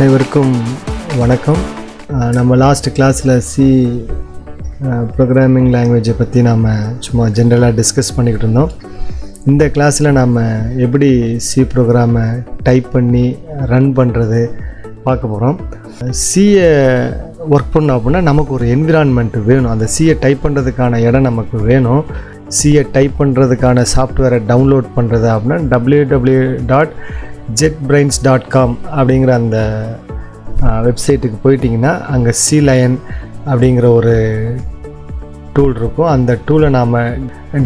அனைவருக்கும் வணக்கம். நம்ம லாஸ்ட் கிளாஸில் சி ப்ரோக்ராமிங் லாங்குவேஜை பற்றி நாம் சும்மா ஜென்ரலாக டிஸ்கஸ் பண்ணிக்கிட்டு இருந்தோம். இந்த கிளாஸில் நாம் எப்படி சி ப்ரோக்ராமை டைப் பண்ணி ரன் பண்ணுறது பார்க்க போகிறோம். சியை ஒர்க் பண்ணோம் அப்படின்னா நமக்கு ஒரு என்விரான்மெண்ட் வேணும். அந்த சியை டைப் பண்ணுறதுக்கான இடம் நமக்கு வேணும். சியை டைப் பண்ணுறதுக்கான சாஃப்ட்வேரை டவுன்லோட் பண்ணுறது அப்படின்னா www.jetbrains.com அப்படிங்கிற அந்த வெப்சைட்டுக்கு போயிட்டிங்கன்னா அங்கே CLion அப்படிங்கிற ஒரு டூல் இருக்கும். அந்த டூலை நாம்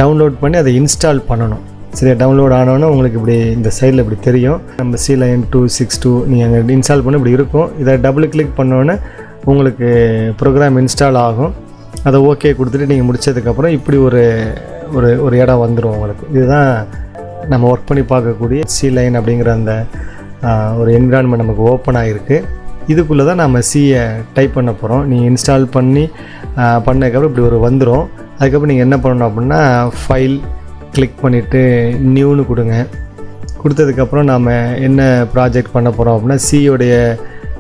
டவுன்லோட் பண்ணி அதை இன்ஸ்டால் பண்ணணும். சரியா, டவுன்லோட் ஆனோன்னு உங்களுக்கு இப்படி இந்த சைடில் இப்படி தெரியும், நம்ம CLion 262 நீங்கள் அங்கே இன்ஸ்டால் பண்ண இப்படி இருக்கும். இதை டபுள் கிளிக் பண்ணோன்னே உங்களுக்கு ப்ரோக்ராம் இன்ஸ்டால் ஆகும். அதை ஓகே கொடுத்துட்டு நீங்கள் முடித்ததுக்கப்புறம் இப்படி ஒரு ஒரு ஒரு இடம் வந்துடும் உங்களுக்கு. இதுதான் நம்ம ஒர்க் பண்ணி பார்க்கக்கூடிய CLion அப்படிங்கிற அந்த ஒரு என்விரான்மெண்ட் நமக்கு ஓப்பன் ஆகிருக்கு. இதுக்குள்ளே தான் நம்ம சியை டைப் பண்ண போகிறோம். நீங்கள் இன்ஸ்டால் பண்ணதுக்கப்புறம் இப்படி ஒரு வந்துடும். அதுக்கப்புறம் நீங்கள் என்ன பண்ணணும் அப்படின்னா ஃபைல் கிளிக் பண்ணிவிட்டு நியூன்னு கொடுங்க. கொடுத்ததுக்கப்புறம் நாம் என்ன ப்ராஜெக்ட் பண்ண போகிறோம் அப்படின்னா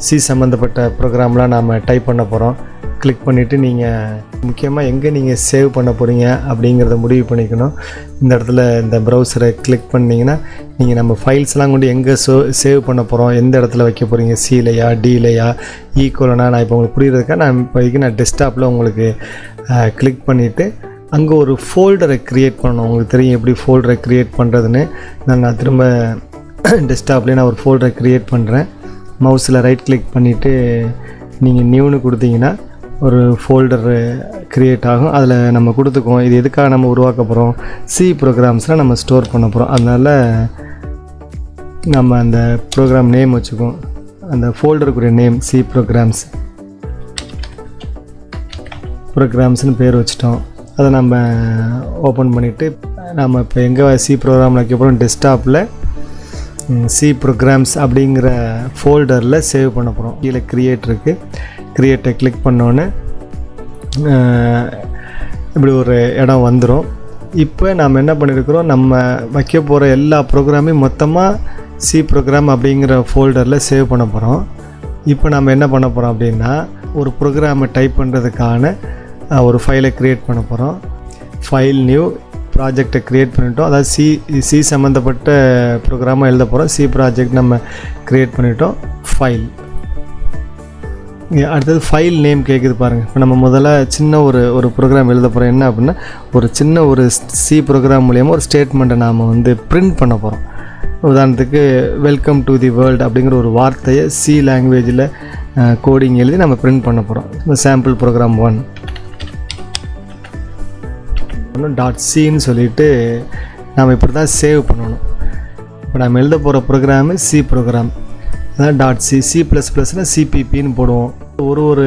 சி சம்மந்தப்பட்ட ப்ரோக்ராம்லாம் நாம் டைப் பண்ண போகிறோம். கிளிக் பண்ணிவிட்டு நீங்கள் முக்கியமாக எங்கே நீங்கள் சேவ் பண்ண போகிறீங்க அப்படிங்கிறத முடிவு பண்ணிக்கணும். இந்த இடத்துல இந்த ப்ரௌசரை கிளிக் பண்ணிங்கன்னா நீங்கள் நம்ம ஃபைல்ஸ்லாம் கொண்டு எங்கே சேவ் பண்ண போகிறோம், எந்த இடத்துல வைக்க போகிறீங்க, சிலையா டிலையா ஈக்குவலனா. நான் இப்போ உங்களுக்கு புரியுறதுக்காக நான் டெஸ்க்டாப்பில் உங்களுக்கு கிளிக் பண்ணிவிட்டு அங்கே ஒரு ஃபோல்டரை க்ரியேட் பண்ணணும். உங்களுக்கு தெரியும் எப்படி ஃபோல்டரை க்ரியேட் பண்ணுறதுன்னு. நான் திரும்ப டெஸ்க்டாப்லேயே நான் ஒரு ஃபோல்டரை க்ரியேட் பண்ணுறேன். மவுஸில் ரைட் கிளிக் பண்ணிவிட்டு நீங்கள் நியூன்னு கொடுத்தீங்கன்னா ஒரு ஃபோல்டர் க்ரியேட் ஆகும். அதில் நம்ம கொடுத்துக்குவோம் இது எதுக்காக நம்ம உருவாக்க போகிறோம், சி ப்ரோக்ராம்ஸ்லாம் நம்ம ஸ்டோர் பண்ண போகிறோம். அதனால் நம்ம அந்த ப்ரோக்ராம் நேம் வச்சுக்குவோம். அந்த ஃபோல்டருக்குரிய நேம் சி ப்ரோக்ராம்ஸ்னு பேர் வச்சிட்டோம். அதை நம்ம ஓப்பன் பண்ணிவிட்டு நம்ம இப்போ எங்கே சி ப்ரோக்ராம் வைக்க போகிறோம், டெஸ்க்டாப்பில் சி ப்ரோக்ராம்ஸ் அப்படிங்கிற ஃபோல்டரில் சேவ் பண்ண போகிறோம். கீழே க்ரியேட் இருக்குது. க்ரியேட்டை கிளிக் பண்ணோன்னே இப்படி ஒரு இடம் வந்துடும். இப்போ நாம் என்ன பண்ணியிருக்கிறோம், நம்ம வைக்க போகிற எல்லா ப்ரோக்ராமையும் மொத்தமாக சி ப்ரோக்ராம் அப்படிங்கிற ஃபோல்டரில் சேவ் பண்ண போகிறோம். இப்போ நம்ம என்ன பண்ண போகிறோம் அப்படின்னா ஒரு ப்ரோக்ராமை டைப் பண்ணுறதுக்கான ஒரு ஃபைலை க்ரியேட் பண்ண போகிறோம். ஃபைல் நியூ ப்ராஜெக்டை க்ரியேட் பண்ணிட்டோம். அதாவது சி சம்மந்தப்பட்ட ப்ரோக்ராமாக எழுத போகிறோம். சி ப்ராஜெக்ட் நம்ம க்ரியேட் பண்ணிட்டோம். ஃபைல் அடுத்தது ஃபைல் நேம் கேட்குது பாருங்கள். இப்போ நம்ம முதல்ல சின்ன ஒரு ப்ரோக்ராம் எழுத போகிறோம். என்ன அப்படின்னா ஒரு சின்ன ஒரு சி ப்ரோக்ராம் மூலியமாக ஒரு ஸ்டேட்மெண்ட்டை நாம் பிரிண்ட் பண்ண போகிறோம். உதாரணத்துக்கு வெல்கம் டு தி வேர்ல்டு அப்படிங்கிற ஒரு வார்த்தையை சி லாங்குவேஜில் கோடிங் எழுதி நம்ம பிரிண்ட் பண்ண போகிறோம். சாம்பிள் ப்ரோக்ராம் 1 .cன்னு சொல்லிவிட்டு நாம் இப்படி தான் சேவ் பண்ணணும். இப்போ நம்ம எழுத போகிற ப்ரோக்ராமு சி ப்ரோக்ராம், அதான் .c++னா சிபிபின்னு போடுவோம். ஒரு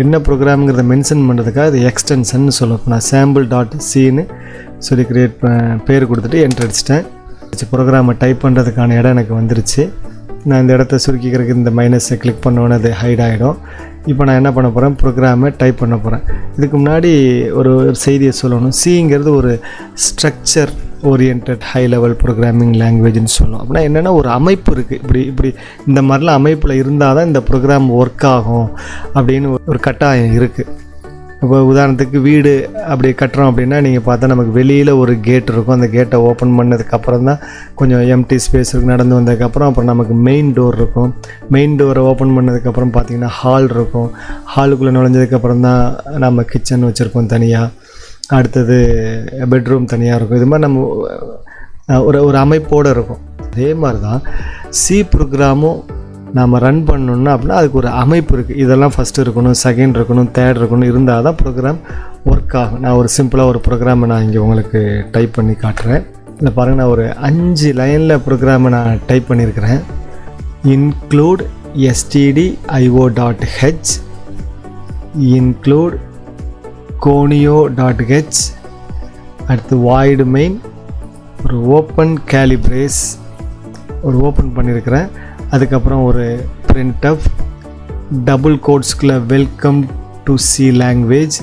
என்ன ப்ரோக்ராமுங்கிறத மென்ஷன் பண்ணுறதுக்காக அது எக்ஸ்டென்ஷன் சொல்லுவோம். இப்போ நான் sample.cன்னு சொல்லி பேர் கொடுத்துட்டு என்டர் அடிச்சிட்டேன். ப்ரோக்ராமை டைப் பண்ணுறதுக்கான இடம் எனக்கு வந்துருச்சு. நான் இந்த இடத்த சுருக்கிக்கிறதுக்கு இந்த மைனஸை கிளிக் பண்ணோன்னே அது ஹைட் ஆகிடும். இப்போ நான் என்ன பண்ண போகிறேன், ப்ரோக்ராமை டைப் பண்ண போகிறேன். இதுக்கு முன்னாடி ஒரு செய்தியை சொல்லணும். சிங்கிறது ஒரு structure oriented high level programming லாங்குவேஜ்னு சொல்லணும். அப்படின்னா என்னென்னா ஒரு அமைப்பு இருக்குது. இப்படி இந்த மாதிரிலாம் அமைப்பில் இருந்தால் தான் இந்த ப்ரோக்ராம் ஒர்க் ஆகும் அப்படின்னு ஒரு கட்டாயம் இருக்குது. இப்போ உதாரணத்துக்கு வீடு அப்படி கட்டுறோம் அப்படின்னா நீங்கள் பார்த்தா நமக்கு வெளியில் ஒரு கேட் இருக்கும். அந்த கேட்டை ஓப்பன் பண்ணதுக்கப்புறம் தான் கொஞ்சம் எம்டி ஸ்பேஸ் இருக்குது. நடந்து வந்ததுக்கப்புறம் அப்புறம் நமக்கு மெயின் டோர் இருக்கும். மெயின் டோரை ஓப்பன் பண்ணதுக்கப்புறம் பார்த்திங்கன்னா ஹால் இருக்கும். ஹாலுக்குள்ளே நுழைஞ்சதுக்கப்புறம் தான் நம்ம கிச்சன் வச்சுருப்போம் தனியாக. அடுத்தது பெட்ரூம் தனியாக இருக்கும். இது மாதிரி நம்ம ஒரு அமைப்போடு இருக்கும். அதே மாதிரி தான் சி ப்ரோக்ராமும் நாம் ரன் பண்ணணுன்னா அப்படின்னா அதுக்கு ஒரு அமைப்பு இருக்குது. இதெல்லாம் ஃபஸ்ட்டு இருக்கணும், செகண்ட் இருக்கணும், தேர்ட் இருக்கணும். இருந்தால் தான் ப்ரோக்ராம் ஒர்க் ஆகும். நான் ஒரு சிம்பிளாக ஒரு ப்ரோக்ராமை நான் இங்கே உங்களுக்கு டைப் பண்ணி காட்டுறேன். இல்லை பாருங்கள், நான் ஒரு 5 லைனில் ப்ரோக்ராமை நான் டைப் பண்ணியிருக்கிறேன். include stdio.h, include conio.h, அடுத்து void main, ஒரு ஓப்பன் கேலிப்ரேஸ் ஒரு ஓப்பன் பண்ணியிருக்கிறேன். அதுக்கப்புறம் ஒரு printf டபுள் கோட்ஸ்குள்ளே வெல்கம் டு சி லாங்குவேஜ்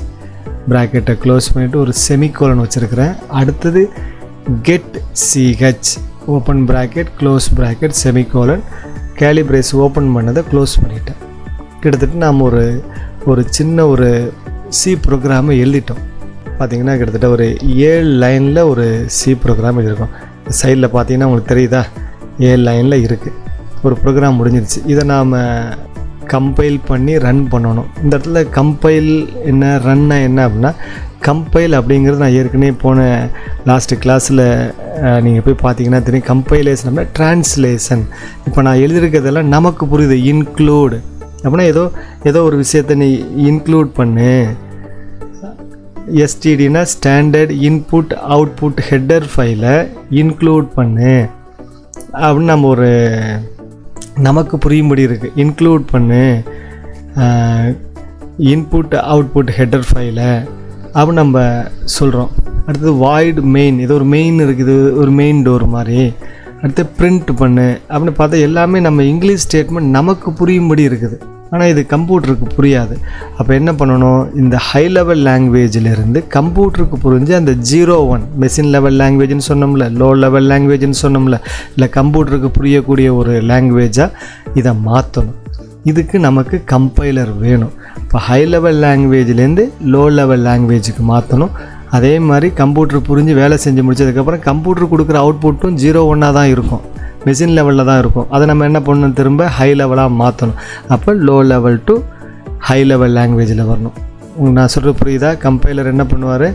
ப்ராக்கெட்டை க்ளோஸ் பண்ணிவிட்டு ஒரு செமிகோலன் வச்சுருக்கிறேன். அடுத்தது get ch open bracket close bracket semicolon curly brace open பண்ணதை க்ளோஸ் பண்ணிட்டேன். கிட்டத்தட்ட நாம் ஒரு சின்ன ஒரு சி ப்ரோக்ராமை எழுதிட்டோம். பார்த்திங்கன்னா கிட்டத்தட்ட ஒரு 7 லைனில் ஒரு சி ப்ரோக்ராம் எழுதியிருக்கோம். சைடில் பார்த்தீங்கன்னா உங்களுக்கு தெரியுதா, 7 லைனில் இருக்குது. ஒரு ப்ரோக்ராம் முடிஞ்சிருச்சு. இதை நாம் கம்பைல் பண்ணி ரன் பண்ணணும். இந்த இடத்துல கம்பைல் என்ன, ரன்னா என்ன அப்படின்னா, கம்பைல் அப்படிங்கிறது நான் ஏற்கனவே போன லாஸ்ட்டு கிளாஸில் நீங்கள் போய் பார்த்தீங்கன்னா தெரியும். கம்பைலேஷன் அப்படின்னா ட்ரான்ஸ்லேஷன். இப்போ நான் எழுதியிருக்கிறதெல்லாம் நமக்கு புரியுது. இன்க்ளூடு அப்படின்னா ஏதோ ஒரு விஷயத்தை நீ இன்க்ளூட் பண்ணு. எஸ்டிடினா ஸ்டாண்டர்ட் இன்புட் அவுட்புட் ஹெட்டர் ஃபைலை இன்க்ளூட் பண்ணு அப்படின்னு நம்ம ஒரு நமக்கு புரியும்படி இருக்குது. இன்க்ளூட் பண்ணு இன்புட் அவுட்புட் ஹெட்டர் ஃபைலை அப்படின்னு நம்ம சொல்கிறோம். அடுத்தது வாய்டு மெயின், ஏதோ ஒரு மெயின் இருக்குது, ஒரு மெயின் டோர் மாதிரி. அடுத்து பிரிண்ட் பண்ணு அப்படின்னு பார்த்தா எல்லாமே நம்ம இங்கிலீஷ் ஸ்டேட்மெண்ட் நமக்கு புரியும்படி இருக்குது. ஆனால் இது கம்ப்யூட்டருக்கு புரியாது. அப்போ என்ன பண்ணணும், இந்த ஹை லெவல் லாங்குவேஜிலிருந்து கம்ப்யூட்டருக்கு புரிஞ்சு அந்த 01 மெஷின் லெவல் லாங்குவேஜ்னு சொன்னோம்ல, லோ லெவல் லாங்குவேஜ்னு சொன்னோம்ல, இல்லை கம்ப்யூட்டருக்கு புரியக்கூடிய ஒரு லாங்குவேஜாக இதை மாற்றணும். இதுக்கு நமக்கு கம்பைலர் வேணும். இப்போ ஹை லெவல் லாங்குவேஜ்லேருந்து லோ லெவல் லாங்குவேஜுக்கு மாற்றணும். அதே மாதிரி கம்ப்யூட்டர் புரிஞ்சு வேலை செஞ்சு முடிச்சதுக்கப்புறம் கம்ப்யூட்டர் கொடுக்குற அவுட்புட்டும் 01 தான் இருக்கும், மெஷின் லெவலில் தான் இருக்கும். அதை நம்ம என்ன பண்ணணும், திரும்ப ஹை லெவலாக மாற்றணும். அப்போ low level to high level லாங்குவேஜில் வரணும். நான் சொல்கிற புரியுதா? கம்பைலர் என்ன பண்ணுவார்,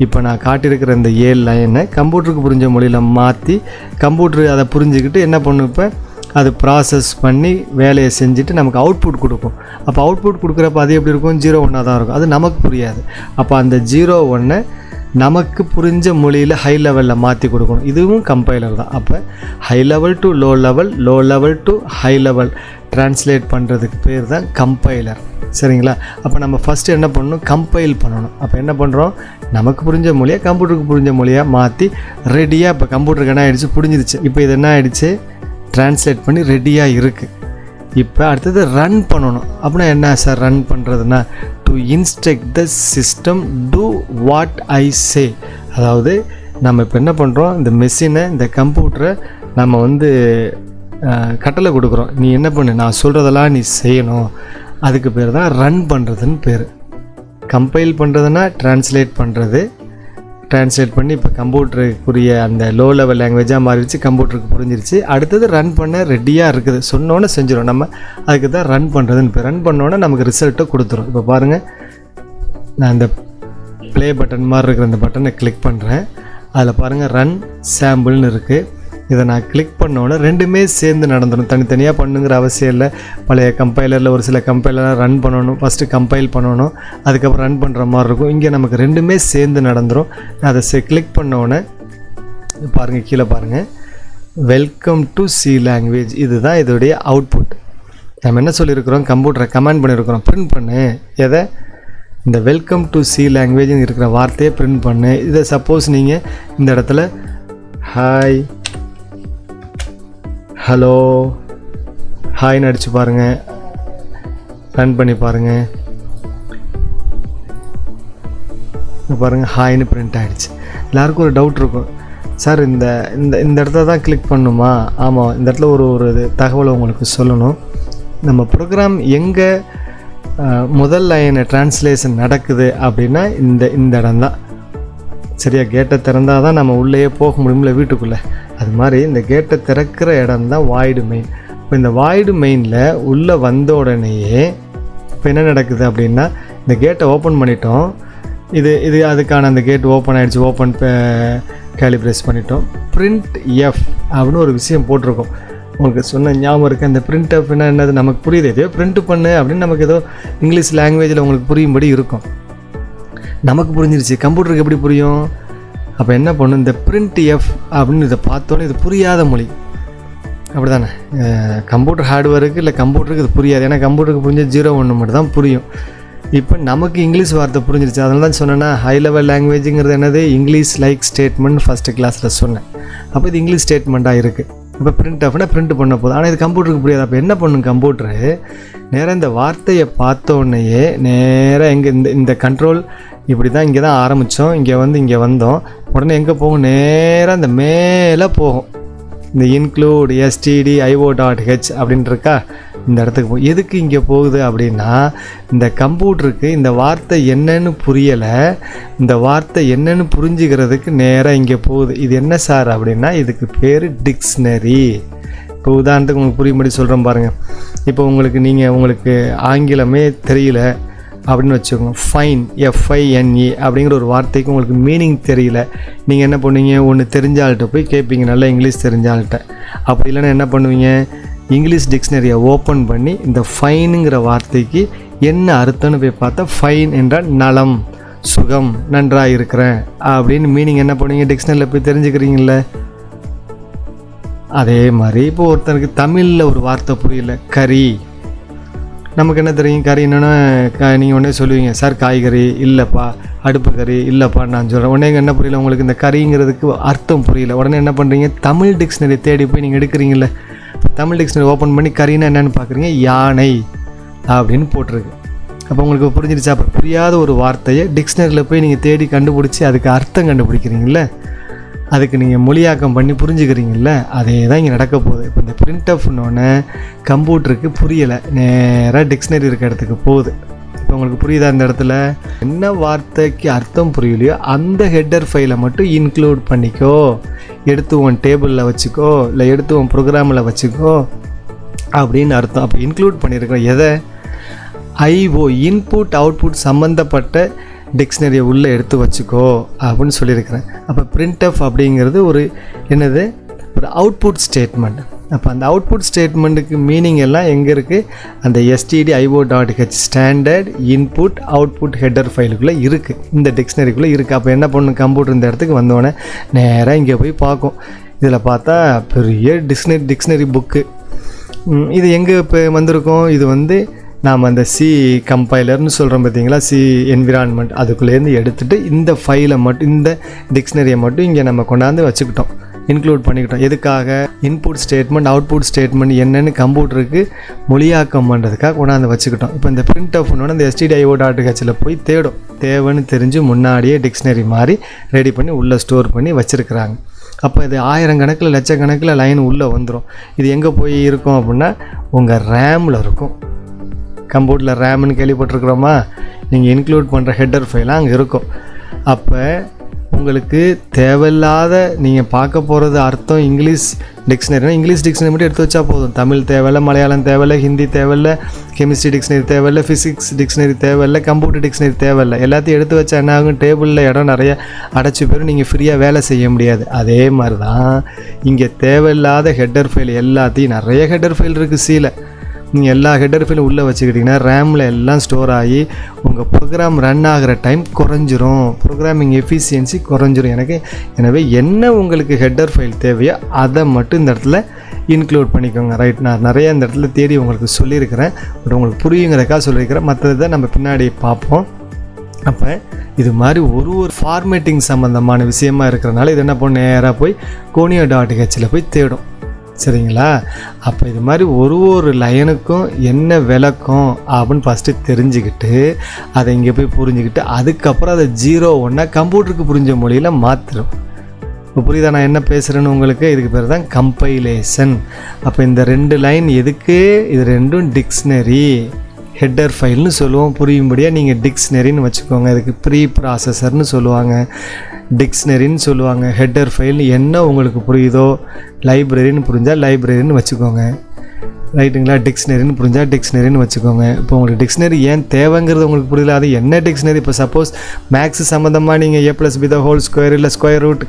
இப்போ நான் காட்டியிருக்கிற இந்த 7 லைனை கம்ப்யூட்டருக்கு புரிஞ்ச மொழியில் மாற்றி கம்ப்யூட்டர் அதை புரிஞ்சுக்கிட்டு என்ன பண்ணும், இப்போ அது ப்ராசஸ் பண்ணி வேலையை செஞ்சுட்டு நமக்கு அவுட்புட் கொடுக்கும். அப்போ அவுட்புட் கொடுக்குறப்ப அது எப்படி இருக்கும், 01 தான் இருக்கும். அது நமக்கு புரியாது. அப்போ அந்த 01 நமக்கு புரிஞ்ச மொழியில் ஹை லெவலில் மாற்றி கொடுக்கணும். இதுவும் கம்பைலர் தான். அப்போ high level to low level, low level to high level translate பண்ணுறதுக்கு பேர் தான் கம்பைலர். சரிங்களா? அப்போ நம்ம ஃபஸ்ட்டு என்ன பண்ணணும், கம்பைல் பண்ணணும். அப்போ என்ன பண்ணுறோம், நமக்கு புரிஞ்ச மொழியை கம்ப்யூட்டருக்கு புரிஞ்ச மொழியாக மாற்றி ரெடியாக, இப்போ கம்ப்யூட்டருக்கு என்ன ஆகிடுச்சு, புரிஞ்சிருச்சு. இப்போ இது என்ன ஆகிடுச்சு, ட்ரான்ஸ்லேட் பண்ணி ரெடியாக இருக்குது. இப்போ அடுத்தது ரன் பண்ணணும். அப்படின்னா என்ன சார் ரன் பண்ணுறதுன்னா, to instruct the system do what I say. அதாவது நம்ம இப்போ என்ன பண்ணுறோம், இந்த மெஷினை, இந்த கம்ப்யூட்டரை நம்ம கட்டளை கொடுக்குறோம். நீ என்ன பண்ணு, நான் சொல்கிறதெல்லாம் நீ செய்யணும். அதுக்கு பேர் தான் ரன் பண்ணுறதுன்னு பேர். கம்பைல் பண்ணுறதுன்னா ட்ரான்ஸ்லேட் பண்ணுறது. ட்ரான்ஸ்லேட் பண்ணி இப்போ கம்ப்யூட்டருக்குரிய அந்த லோ லெவல் லாங்குவேஜாக மாறிடுச்சு, கம்ப்யூட்டருக்கு புரிஞ்சிருச்சு. அடுத்தது ரன் பண்ண ரெடியாக இருக்குது, சொன்னோன்னே செஞ்சிடும். நம்ம அதுக்கு தான் ரன் பண்ணுறதுன்னு இப்போ ரன் பண்ணோன்னே நமக்கு ரிசல்ட்டை கொடுத்துரும். இப்போ பாருங்கள், நான் இந்த ப்ளே பட்டன் மாதிரி இருக்கிற அந்த பட்டனை கிளிக் பண்ணுறேன். அதில் பாருங்கள் ரன் சாம்பிள்னு இருக்குது. இதை நான் கிளிக் பண்ணோன்னே ரெண்டுமே சேர்ந்து நடந்துடும். தனித்தனியாக பண்ணுங்கிற அவசியம் இல்லை. பழைய கம்பைலரில் ஒரு சில கம்பைலராக ரன் பண்ணணும், ஃபஸ்ட்டு கம்பைல் பண்ணணும், அதுக்கப்புறம் ரன் பண்ணுற மாதிரி இருக்கும். இங்கே நமக்கு ரெண்டுமே சேர்ந்து நடந்துடும். அதை கிளிக் பண்ணோன்னே பாருங்கள், கீழே பாருங்கள், வெல்கம் டு சி லாங்குவேஜ். இதுதான் இதோடைய அவுட்புட். நம்ம என்ன சொல்லியிருக்கிறோம், கம்ப்யூட்டரை கமாண்ட் பண்ணியிருக்கிறோம், பிரிண்ட் பண்ணு. எதை, இந்த வெல்கம் டு சி லாங்குவேஜ்னு இருக்கிற வார்த்தையை பிரிண்ட் பண்ணு. இதை சப்போஸ் நீங்கள் இந்த இடத்துல ஹாய், ஹலோ, ஹாய்னு அடித்து பாருங்கள், ரன் பண்ணி பாருங்கள். பாருங்கள், ஹாய்னு பிரிண்ட் ஆகிடுச்சு. எல்லாருக்கும் ஒரு டவுட் இருக்கும், சார் இந்த இந்த இந்த இடத்துல தான் கிளிக் பண்ணணுமா? ஆமாம், இந்த இடத்துல ஒரு தகவலை உங்களுக்கு சொல்லணும். நம்ம ப்ரோக்ராம் எங்கே முதல் லைனை ட்ரான்ஸ்லேஷன் நடக்குது அப்படின்னா இந்த இடம் தான். சரியா? கேட்டை திறந்தால் தான் நம்ம உள்ளேயே போக முடியும்ல வீட்டுக்குள்ளே. அது மாதிரி இந்த கேட்டை திறக்கிற இடம் தான் வாய்டு மெயின். இப்போ இந்த வாய்டு மெயினில் உள்ளே வந்த உடனேயே இப்போ என்ன நடக்குது அப்படின்னா, இந்த கேட்டை ஓப்பன் பண்ணிட்டோம். இது அதுக்கான அந்த கேட் ஓப்பன் ஆகிடுச்சு. ஓப்பன் கேலிப்ரேஸ் பண்ணிட்டோம். பிரிண்ட் எஃப் அப்படின்னு ஒரு விஷயம் போட்டிருக்கோம். உங்களுக்கு சொன்ன ஞாபகம் இருக்குது. அந்த பிரிண்ட் எஃப்னா என்னது நமக்கு புரியுது. எதையோ பிரிண்ட் பண்ணு அப்படின்னு நமக்கு ஏதோ இங்கிலீஷ் லாங்குவேஜில் உங்களுக்கு புரியும்படி இருக்கும். நமக்கு புரிஞ்சிருச்சு, கம்ப்யூட்டருக்கு எப்படி புரியும்? அப்போ என்ன பண்ணும், இந்த பிரிண்ட் எஃப் அப்படின்னு இதை பார்த்தோன்னே இது புரியாத மொழி. அப்படி தானே, கம்ப்யூட்டர் ஹார்ட்வேருக்கு இல்லை கம்ப்யூட்டருக்கு இது புரியாது. ஏன்னா கம்ப்யூட்டருக்கு புரிஞ்ச 01 மட்டும் தான் புரியும். இப்போ நமக்கு இங்கிலீஷ் வார்த்தை புரிஞ்சிருச்சு. அதனால தான் சொன்னேன்னா ஹை லெவல் லாங்குவேஜுங்கிறது என்னது, இங்கிலீஷ் லைக் ஸ்டேட்மெண்ட் ஃபஸ்ட்டு கிளாஸில் சொன்னேன். அப்போ இது இங்கிலீஷ் ஸ்டேட்மெண்ட்டாக இருக்குது. இப்போ பிரிண்ட் ஆஃப்னா பிரிண்ட் பண்ண போதும். ஆனால் இது கம்ப்யூட்டருக்கு புரியாது. அப்போ என்ன பண்ணும் கம்ப்யூட்டரு, நேராக இந்த வார்த்தையை பார்த்தோன்னையே நேராக எங்கே இந்த கண்ட்ரோல் இப்படி தான், இங்கே தான் ஆரம்பித்தோம், இங்கே வந்தோம், உடனே எங்கே போகும், நேராக இந்த மேலே போகும். இந்த இன்க்ளூட் stdio.h அப்படின்னு இருக்கா, இந்த இடத்துக்கு எதுக்கு இங்கே போகுது அப்படின்னா, இந்த கம்ப்யூட்டருக்கு இந்த வார்த்தை என்னன்னு புரியலை, இந்த வார்த்தை என்னன்னு புரிஞ்சுக்கிறதுக்கு நேராக இங்கே போகுது. இது என்ன சார் அப்படின்னா, இதுக்கு பேர் டிக்ஷனரி. இப்போ உதாரணத்துக்கு உங்களுக்கு புரியும்படி சொல்கிறேன் பாருங்கள். இப்போ உங்களுக்கு ஆங்கிலமே தெரியல அப்படின்னு வச்சுக்கோங்க. ஃபைன், FINE அப்படிங்கிற ஒரு வார்த்தைக்கு உங்களுக்கு மீனிங் தெரியல. நீங்கள் என்ன பண்ணுவீங்க, ஒன்று தெரிஞ்ச ஆள்கிட்ட போய் கேட்பீங்க, நல்லா இங்கிலீஷ் தெரிஞ்ச ஆள்கிட்ட. அப்படி இல்லைன்னா என்ன பண்ணுவீங்க, இங்கிலீஷ் டிக்ஷனரியை ஓப்பன் பண்ணி இந்த ஃபைனுங்கிற வார்த்தைக்கு என்ன அர்த்தம்னு போய் பார்த்தா, ஃபைன் என்றால் நலம், சுகம், நன்றாக இருக்கிறேன் அப்படின்னு மீனிங் என்ன பண்ணுவீங்க, டிக்ஷனரியில் போய் தெரிஞ்சுக்கிறீங்கள. அதே மாதிரி இப்போ ஒருத்தருக்கு தமிழில் ஒரு வார்த்தை புரியல, கறி. நமக்கு என்ன தெரியும், கறி என்னென்னா நீங்கள் உடனே சொல்லுவீங்க, சார் காய்கறி இல்லைப்பா, அடுப்பு கறி இல்லைப்பா நான் சொல்கிறேன். உடனே என்ன புரியல உங்களுக்கு, இந்த கறிங்கிறதுக்கு அர்த்தம் புரியல. உடனே என்ன பண்ணுறீங்க, தமிழ் டிக்ஷனரி தேடி போய் நீங்கள் எடுக்கிறீங்கள. தமிழ் டிக்ஷனரி ஓப்பன் பண்ணி கறின்னா என்னென்னு பார்க்குறீங்க, யானை அப்படின்னு போட்டிருக்கு. அப்போ உங்களுக்கு புரிஞ்சிருச்சா. அப்புறம் புரியாத ஒரு வார்த்தையை டிக்ஷனரியில் போய் நீங்கள் தேடி கண்டுபிடிச்சி அதுக்கு அர்த்தம் கண்டுபிடிக்கிறீங்கள, அதுக்கு நீங்கள் மொழியாக்கம் பண்ணி புரிஞ்சுக்கிறீங்கள. அதே தான் இங்கே நடக்க போகுது. இப்போ இந்த பிரிண்ட் ஆஃப்னோடனே கம்ப்யூட்டருக்கு புரியலை, நேராக டிக்ஷனரி இருக்க இடத்துக்கு போகுது. இப்போ உங்களுக்கு புரியுதா, இந்த இடத்துல என்ன வார்த்தைக்கு அர்த்தம் புரியலையோ அந்த ஹெட்டர் ஃபைலை மட்டும் இன்க்ளூட் பண்ணிக்கோ, எடுத்து உன் டேபிளில் வச்சுக்கோ, இல்லை எடுத்து உன் ப்ரோக்ராமில் வச்சுக்கோ அப்படின்னு அர்த்தம். அப்போ இன்க்ளூட் பண்ணியிருக்கோம் எதை, IO இன்புட் அவுட்புட் சம்மந்தப்பட்ட டிக்ஷனரியை உள்ளே எடுத்து வச்சுக்கோ அப்படின்னு சொல்லியிருக்கிறேன். அப்போ printf அப்படிங்கிறது ஒரு அவுட்புட் ஸ்டேட்மெண்ட். அப்போ அந்த அவுட்புட் ஸ்டேட்மெண்ட்டுக்கு மீனிங் எல்லாம் எங்கே இருக்குது, அந்த stdio.h standard input output header ஃபைலுக்குள்ளே இருக்குது, இந்த டிக்ஷனரிக்குள்ளே இருக்குது. அப்போ என்ன பண்ணணும், கம்ப்யூட்டர் இந்த இடத்துக்கு வந்தோடனே நேராக இங்கே போய் பார்க்கும். இதில் பார்த்தா பெரிய டிக்ஷனரி புக்கு. இது எங்கே இப்போ வந்திருக்கோம், இது நாம் அந்த C கம்பைலர்னு சொல்கிறோம் பார்த்தீங்களா, C என்விரான்மெண்ட், அதுக்குள்ளேருந்து எடுத்துகிட்டு இந்த ஃபைலை மட்டும், இந்த டிக்ஷனரியை மட்டும் இங்கே நம்ம கொண்டாந்து வச்சுக்கிட்டோம், இன்க்ளூட் பண்ணிக்கிட்டோம். எதுக்காக, இன்புட் ஸ்டேட்மெண்ட் அவுட்புட் ஸ்டேட்மெண்ட் என்னென்னு கம்ப்யூட்டருக்கு மொழியாக்கம் பண்ணுறதுக்காக கொண்டாந்து வச்சுக்கிட்டோம். இப்போ இந்த பிரிண்ட் ஆஃப்னோட இந்த stdio.hல போய் தேடும், தேவைன்னு தெரிஞ்சு முன்னாடியே டிக்ஷனரி மாதிரி ரெடி பண்ணி உள்ளே ஸ்டோர் பண்ணி வச்சுருக்குறாங்க. அப்போ இது ஆயிரக்கணக்கில் லட்சக்கணக்கில் லைன் உள்ளே வந்துடும். இது எங்கே போய் இருக்கும் அப்படின்னா, உங்கள் ரேமில் இருக்கும். கம்ப்யூட்டரில் ரேம்னு கேள்விப்பட்டிருக்கிறோமா, நீங்கள் இன்க்ளூட் பண்ணுற ஹெட்டர் ஃபைலாக அங்கே இருக்கும். அப்போ உங்களுக்கு தேவையில்லாத நீங்கள் பார்க்க போகிறது அர்த்தம் இங்கிலீஷ் டிக்ஷனரினா இங்கிலீஷ் டிக்ஷனரி மட்டும் எடுத்து வச்சா போதும். தமிழ் தேவையில்லை, மலையாளம் தேவையில்லை, ஹிந்தி தேவையில்லை, கெமிஸ்ட்ரி டிக்ஷனரி தேவையில்லை, ஃபிசிக்ஸ் டிக்ஷனரி தேவையில்லை, கம்ப்யூட்டர் டிக்ஷனரி தேவையில்லை. எல்லாத்தையும் எடுத்து வச்சா என்ன ஆகும், டேபிளில் இடம் நிறைய அடைச்சி போயிடும், நீங்கள் ஃப்ரீயாக வேலை செய்ய முடியாது. அதே மாதிரி தான் இங்கே தேவையில்லாத ஹெட்டர் ஃபைல் எல்லாத்தையும், நிறைய ஹெட்டர் ஃபைல் இருக்குது சீல, நீங்கள் எல்லா ஹெட்டர் ஃபைலும் உள்ளே வச்சுக்கிட்டிங்கன்னா ரேமில் எல்லாம் ஸ்டோர் ஆகி உங்கள் ப்ரோக்ராம் ரன் ஆகிற டைம் குறைஞ்சிரும், ப்ரோக்ராமிங் எஃபிஷியன்சி குறைஞ்சிரும். எனவே என்ன உங்களுக்கு ஹெட்டர் ஃபைல் தேவையோ அதை மட்டும் இந்த இடத்துல இன்க்ளூட் பண்ணிக்கோங்க. ரைட், நான் நிறைய இந்த இடத்துல தேடி உங்களுக்கு சொல்லியிருக்கிறேன், பட் உங்களுக்கு புரியுங்கிறதுக்காக சொல்லியிருக்கிறேன், மற்றதை நம்ம பின்னாடி பார்ப்போம். அப்போ இது மாதிரி ஒரு ஃபார்மேட்டிங் சம்மந்தமான விஷயமா இருக்கிறனால இது என்ன பண்ண, நேராக போய் conio.hல போய் தேடும். சரிங்களா. அப்போ இது மாதிரி ஒரு லைனுக்கும் என்ன விளக்கம் அப்படின்னு ஃபஸ்ட்டு தெரிஞ்சுக்கிட்டு அதை இங்கே போய் புரிஞ்சுக்கிட்டு அதுக்கப்புறம் அதை 0-1 கம்ப்யூட்டருக்கு புரிஞ்ச மொழியில் மாற்றிடும். இப்போ புரியுதா நான் என்ன பேசுகிறேன்னு உங்களுக்கு, இதுக்கு பேர் தான் கம்பைலேஷன். அப்போ இந்த 2 லைன் எதுக்கு, இது ரெண்டும் டிக்ஷனரி ஹெட்டர் ஃபைல்னு சொல்லுவோம். புரியும்படியாக நீங்கள் டிக்ஷனரின்னு வச்சுக்கோங்க. இதுக்கு ப்ரீ ப்ராசஸர்னு சொல்லுவாங்க, டிக்ஷனரின்னு சொல்லுவாங்க. ஹெட்டர் ஃபைல் என்ன உங்களுக்கு புரியுதோ, லைப்ரரின்னு புரிஞ்சால் லைப்ரரின்னு வச்சுக்கோங்க, ரைட்டுங்களா. டிக்ஷனரின்னு புரிஞ்சால் டிக்ஷனரின்னு வச்சுக்கோங்க. இப்போ உங்களுக்கு டிக்ஷனரி ஏன் தேவைங்கிறது உங்களுக்கு புரியல, அது என்ன டிக்ஷனரி. இப்போ சப்போஸ் மேக்ஸ் சம்மந்தமாக நீங்கள் a+b² இல்லை square root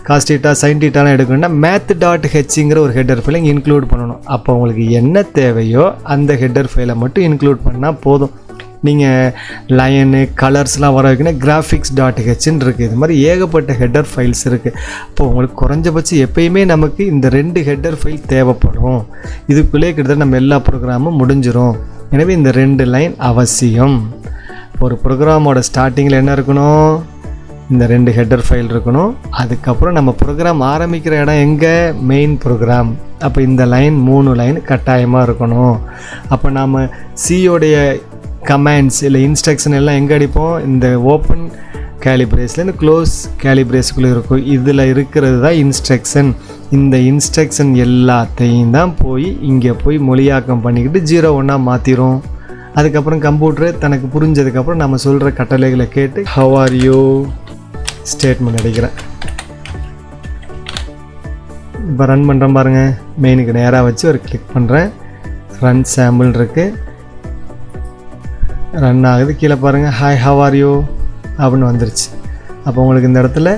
cos theta sine தீட்டாலாம் எடுக்கணும்னா math.hங்கிற ஒரு ஹெட்டர் ஃபைலை இன்க்ளூட் பண்ணணும். அப்போ உங்களுக்கு என்ன தேவையோ அந்த ஹெட்டர் ஃபைலை மட்டும் இன்க்ளூட் பண்ணால் போதும். நீங்கள் லைனு கலர்ஸ்லாம் வர வைக்கணும், graphics.hன்னு இருக்குது. இது மாதிரி ஏகப்பட்ட ஹெட்டர் ஃபைல்ஸ் இருக்குது. அப்போது உங்களுக்கு குறைஞ்சபட்சம் எப்பயுமே நமக்கு இந்த 2 ஹெட்டர் ஃபைல் தேவைப்படும். இதுக்குள்ளே கிட்டத்தட்ட நம்ம எல்லா ப்ரோக்ராமும் முடிஞ்சிடும். எனவே இந்த 2 லைன் அவசியம். ஒரு ப்ரோக்ராமோட ஸ்டார்டிங்கில் என்ன இருக்கணும், இந்த 2 ஹெட்டர் ஃபைல் இருக்கணும். அதுக்கப்புறம் நம்ம ப்ரோக்ராம் ஆரம்பிக்கிற இடம் எங்கே, மெயின் ப்ரோக்ராம். அப்போ இந்த லைன் 3 லைன் கட்டாயமாக இருக்கணும். அப்போ நாம் சியோடைய கமாண்ட்ஸ் இல்லை இன்ஸ்ட்ரக்ஷன் எல்லாம் எங்கே அடிப்போம், இந்த ஓப்பன் கேலிப்ரேஸ்லேருந்து க்ளோஸ் கேலிப்ரேஸ்க்குள்ளே இருக்கும். இதில் இருக்கிறது தான் இன்ஸ்ட்ரக்ஷன். இந்த இன்ஸ்ட்ரக்ஷன் எல்லாத்தையும் தான் போய் இங்கே போய் மொழியாக்கம் பண்ணிக்கிட்டு 0-1 மாற்றிடும். அதுக்கப்புறம் கம்ப்யூட்டரு தனக்கு புரிஞ்சதுக்கப்புறம் நம்ம சொல்கிற கட்டளைகளை கேட்டு ஹவ் ஆர் யூ ஸ்டேட்மெண்ட் அடிக்கிறேன். இப்போ ரன் பண்ணுறேன் பாருங்கள். மெயினுக்கு நேராக வச்சு ஒரு கிளிக் பண்ணுறேன். ரன் சாம்பிள் இருக்குது, ரன் ஆகுது. கீழே பாருங்கள் ஹாய் ஹவ் ஆர் யூ அப்படின்னு வந்துருச்சு. அப்போ உங்களுக்கு இந்த இடத்துல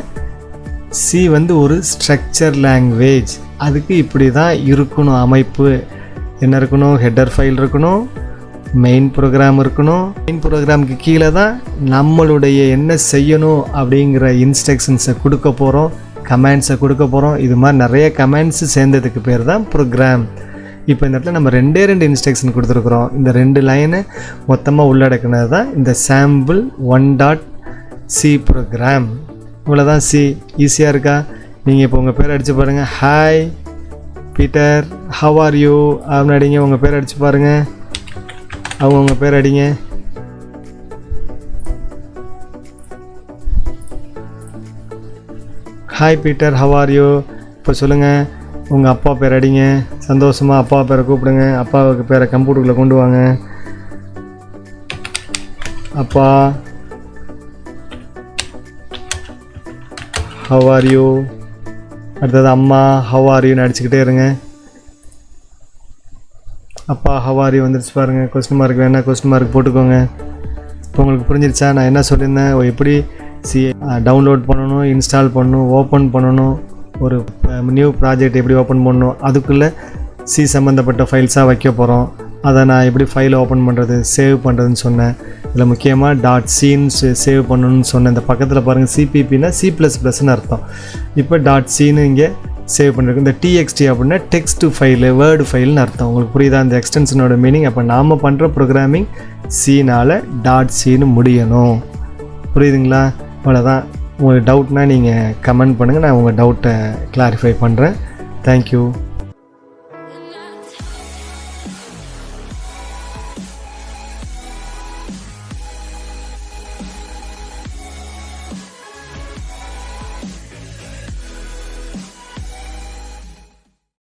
சி வந்து ஒரு ஸ்ட்ரக்சர் லாங்குவேஜ். அதுக்கு இப்படி தான் இருக்கணும் அமைப்பு. என்ன இருக்கணும்? ஹெட்டர் ஃபைல் இருக்கணும், மெயின் ப்ரோக்ராம் இருக்கணும். மெயின் ப்ரோக்ராமுக்கு கீழே தான் நம்மளுடைய என்ன செய்யணும் அப்படிங்கிற இன்ஸ்ட்ரக்ஷன்ஸை கொடுக்க போகிறோம், கமெண்ட்ஸை கொடுக்க போகிறோம். இது மாதிரி நிறைய கமெண்ட்ஸு சேர்ந்ததுக்கு பேர் தான் ப்ரோக்ராம். இப்போ இந்த இடத்துல நம்ம 2 இன்ஸ்ட்ரக்ஷன் கொடுத்துருக்குறோம். இந்த 2 லைனை மொத்தமாக உள்ளடக்குனது தான் இந்த சாம்பிள் 1.c ப்ரோக்ராம். இவ்வளோதான் சி. ஈஸியாக இருக்கா? நீங்கள் இப்போ உங்கள் பேர் அடித்து பாருங்கள். Hi Peter how are you அப்படின்னு அடிங்க. உங்கள் பேர் அடித்து பாருங்கள். அவங்க உங்கள் பேர் அடிங்க. Hi Peter how are you. இப்போ சொல்லுங்கள், உங்கள் அப்பா பேர் அடிங்க. சந்தோஷமாக அப்பா பேரை கூப்பிடுங்க. அப்பாவுக்கு பேரை கம்ப்யூட்டருக்குள்ளே கொண்டு வாங்க. அப்பா ஹவ் ஆர் யூ. அடுத்தது அம்மா ஹவ் ஆர் யூன்னு அடிச்சுக்கிட்டே இருங்க. அப்பா ஹவ் ஆர் யூ வந்துருச்சு பாருங்கள். கொஸ்டின் மார்க் வேணால் கொஸ்டின் மார்க் போட்டுக்கோங்க. இப்போ உங்களுக்கு புரிஞ்சிருச்சா நான் என்ன சொல்லியிருந்தேன்? எப்படி சி டவுன்லோட் பண்ணணும், இன்ஸ்டால் பண்ணணும், ஓப்பன் பண்ணணும், ஒரு நியூ ப்ராஜெக்ட் எப்படி ஓப்பன் பண்ணணும், அதுக்குள்ளே சி சம்மந்தப்பட்ட ஃபைல்ஸாக வைக்க போகிறோம். அதை நான் எப்படி ஃபைலை ஓப்பன் பண்ணுறது, சேவ் பண்ணுறதுன்னு சொன்னேன். இதில் முக்கியமாக .cன்னு சேவ் பண்ணணும்னு சொன்னேன். இந்த பக்கத்தில் பாருங்கள், சிபிபின்னா C++ன்னு அர்த்தம். இப்போ .cன்னு இங்கே சேவ் பண்ணிருக்கு. இந்த TXT அப்படின்னா டெக்ஸ்ட் ஃபைலு, வேர்டு ஃபைல்னு அர்த்தம். உங்களுக்கு புரியுதா இந்த எக்ஸ்டென்ஷனோட மீனிங்? அப்போ நாம் பண்ணுற ப்ரோக்ராமிங் C-னால் .cன்னு முடியணும். புரியுதுங்களா? அவ்வளோதான். உங்களுக்கு டவுட்னால் நீங்கள் கமெண்ட் பண்ணுங்கள், நான் உங்கள் டவுட்டை கிளாரிஃபை பண்ணுறேன். தேங்க்யூ.